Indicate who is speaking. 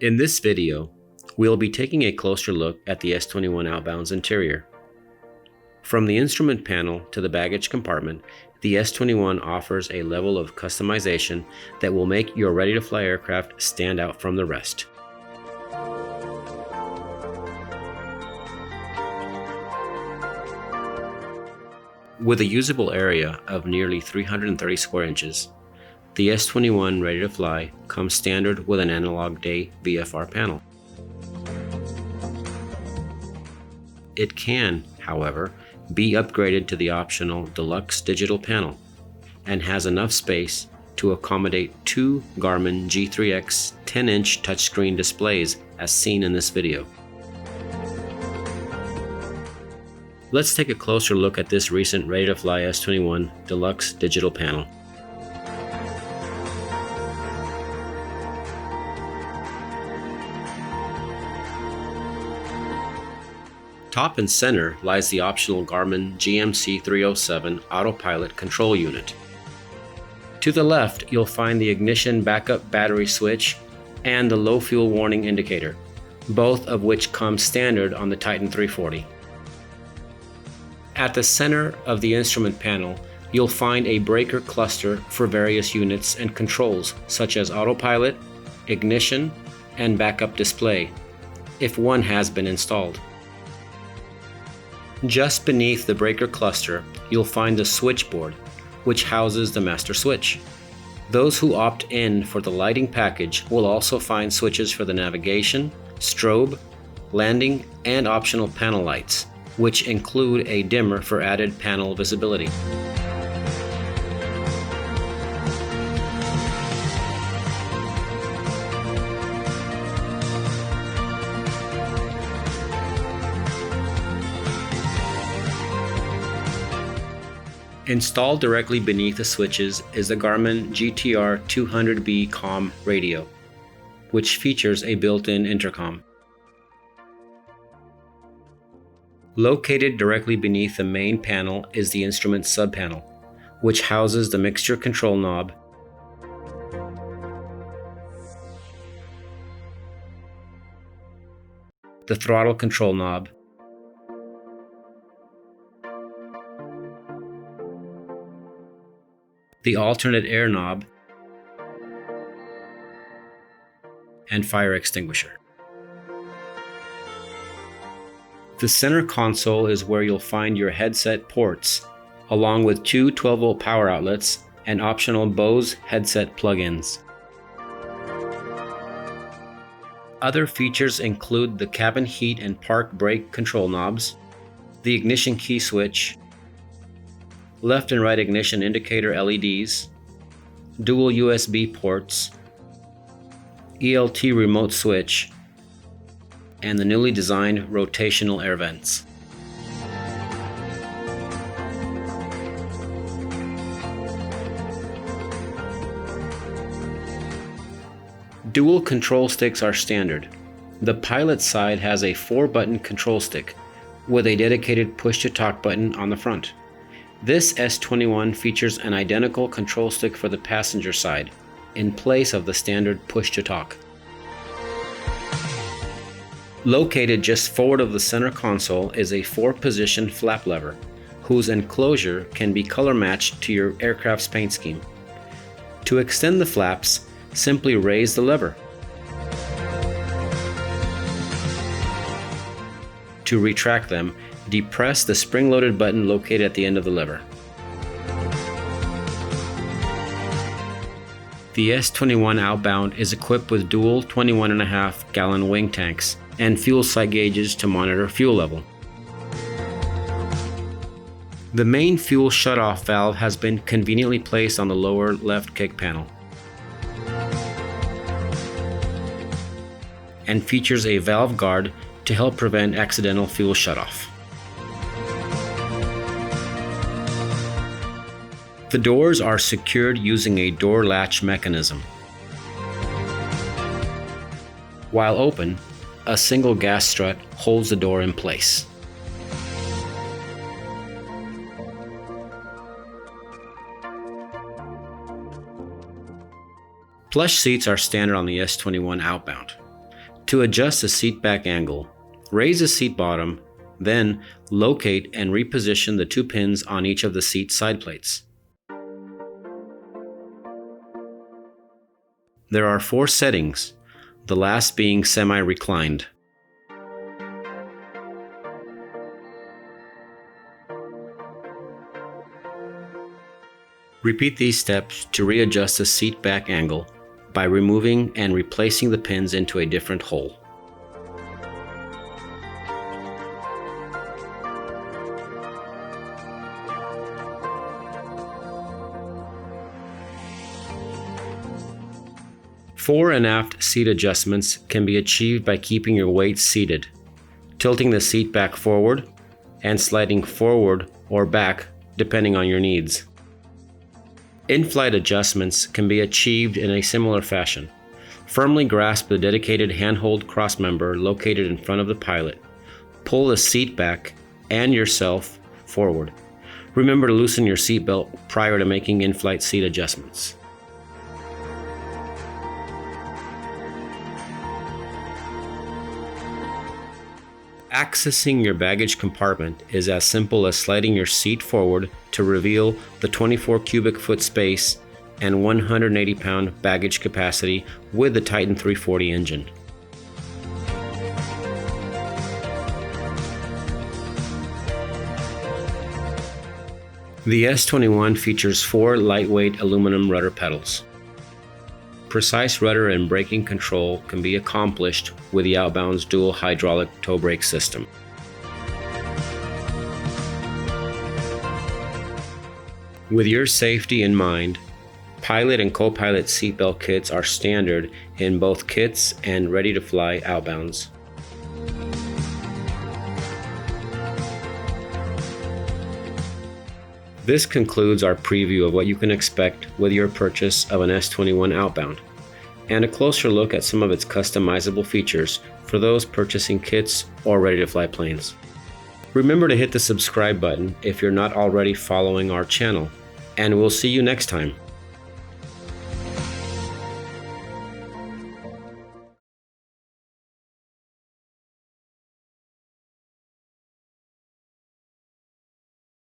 Speaker 1: In this video, we'll be taking a closer look at the S-21 Outbound's interior. From the instrument panel to the baggage compartment, the S-21 offers a level of customization that will make your ready-to-fly aircraft stand out from the rest. With a usable area of nearly 330 square inches, the S-21 Ready-to-Fly comes standard with an Analog Day VFR panel. It can, however, be upgraded to the Optional Deluxe Digital Panel and has enough space to accommodate two Garmin G3X 10-inch touchscreen displays as seen in this video. Let's take a closer look at this recent Ready-to-Fly S-21 Deluxe Digital Panel. Top and center lies the optional Garmin GMC307 autopilot control unit. To the left, you'll find the ignition backup battery switch and the low fuel warning indicator, both of which come standard on the Titan 340. At the center of the instrument panel, you'll find a breaker cluster for various units and controls such as autopilot, ignition, and backup display, if one has been installed. Just beneath the breaker cluster, you'll find the switchboard, which houses the master switch. Those who opt in for the lighting package will also find switches for the navigation, strobe, landing, and optional panel lights, which include a dimmer for added panel visibility. Installed directly beneath the switches is the Garmin GTR 200B COM radio, which features a built-in intercom. Located directly beneath the main panel is the instrument subpanel, which houses the mixture control knob, the throttle control knob, the alternate air knob, and fire extinguisher. The center console is where you'll find your headset ports, along with two 12-volt power outlets and optional Bose headset plug-ins. Other features include the cabin heat and park brake control knobs, the ignition key switch, left and right ignition indicator LEDs, dual USB ports, ELT remote switch, and the newly designed rotational air vents. Dual control sticks are standard. The pilot side has a 4-button control stick with a dedicated push-to-talk button on the front. This S-21 features an identical control stick for the passenger side, in place of the standard push-to-talk. Located just forward of the center console is a 4-position flap lever, whose enclosure can be color matched to your aircraft's paint scheme. To extend the flaps, simply raise the lever. To retract them, depress the spring-loaded button located at the end of the lever. The S-21 Outbound is equipped with dual 21.5-gallon wing tanks and fuel sight gauges to monitor fuel level. The main fuel shutoff valve has been conveniently placed on the lower left kick panel and features a valve guard to help prevent accidental fuel shutoff. The doors are secured using a door latch mechanism. While open, a single gas strut holds the door in place. Plush seats are standard on the S-21 Outbound. To adjust the seat back angle, raise the seat bottom, then locate and reposition the 2 pins on each of the seat side plates. There are 4 settings, the last being semi-reclined. Repeat these steps to readjust the seat back angle by removing and replacing the pins into a different hole. Fore and aft seat adjustments can be achieved by keeping your weight seated, tilting the seat back forward, and sliding forward or back depending on your needs. In-flight adjustments can be achieved in a similar fashion. Firmly grasp the dedicated handhold crossmember located in front of the pilot. Pull the seat back and yourself forward. Remember to loosen your seatbelt prior to making in-flight seat adjustments. Accessing your baggage compartment is as simple as sliding your seat forward to reveal the 24 cubic foot space and 180 pound baggage capacity with the Titan 340 engine. The S-21 features 4 lightweight aluminum rudder pedals. Precise rudder and braking control can be accomplished with the Outbound's dual hydraulic toe brake system. With your safety in mind, pilot and co-pilot seatbelt kits are standard in both kits and ready-to-fly Outbounds. This concludes our preview of what you can expect with your purchase of an S-21 Outbound, and a closer look at some of its customizable features for those purchasing kits or ready-to-fly planes. Remember to hit the subscribe button if you're not already following our channel, and we'll see you next time.